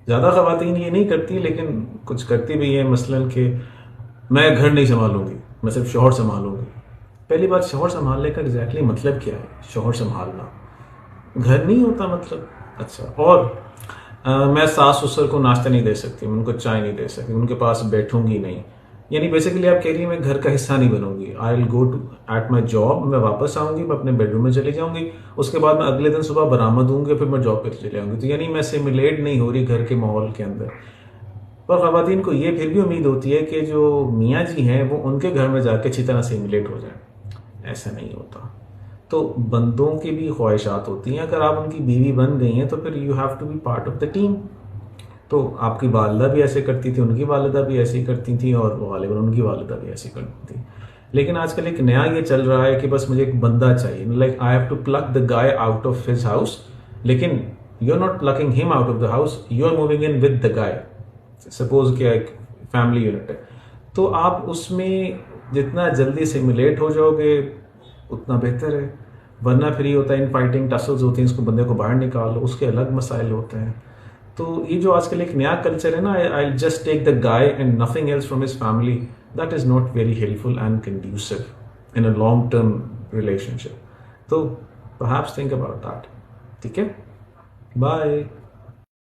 ज़्यादा ख़वातीन ये नहीं करती, लेकिन कुछ करती भी हैं, मसलन कि मैं घर नहीं संभालूंगी, मैं सिर्फ शौहर संभालूंगी। पहली बात, शौहर संभालने का एग्जैक्टली मतलब क्या है? शौहर संभालना घर नहीं होता मतलब। अच्छा, और मैं सास ससुर को नाश्ता नहीं दे सकती, मैं उनको चाय नहीं दे सकती, उनके पास बैठूंगी नहीं। यानी बेसिकली आप कह रही हैं मैं घर का हिस्सा नहीं बनूंगी। I will go to at my job, मैं वापस आऊंगी, मैं अपने बेडरूम में चली जाऊंगी, उसके बाद मैं अगले दिन सुबह बरामद होंगे, फिर मैं जॉब पे चले जाऊंगी। तो यानी मैं सिमुलेट नहीं हो रही घर के माहौल के अंदर। पर ख़वातीन को ये फिर भी उम्मीद होती है कि जो मियाँ जी हैं वो उनके घर में जाके अच्छी तरह सिमुलेट हो जाए। ऐसा नहीं होता। तो बंदों की भी ख्वाहिशात होती हैं, अगर आप उनकी बीवी बन गई हैं तो फिर you have to be part of the team. तो आपकी वालदा भी ऐसे करती थी, उनकी वालदा भी ऐसे ही करती थी, और गालिबन उनकी वालदा भी ऐसे करती थी। लेकिन आजकल एक नया ये चल रहा है कि बस मुझे एक बंदा चाहिए, like I have to plug the guy out of his house. लेकिन you are not plugging him out of the house, you are moving in with the guy. Suppose क्या एक फैमिली यूनिट है, तो आप उसमें जितना जल्दी सिमुलेट हो जाओगे उतना बेहतर है। वरना फिर ये होता है, इन फाइटिंग टसल्स होती हैं, इसको बंदे को बाहर निकालो, उसके अलग मसाइल होते हैं। तो ये जो आजकल एक नया कल्चर है ना, I just take the guy and nothing else from his family, that is not very helpful and conducive in a long term relationship. तो परहैप्स थिंक अबाउट दैट। ठीक है, बाय।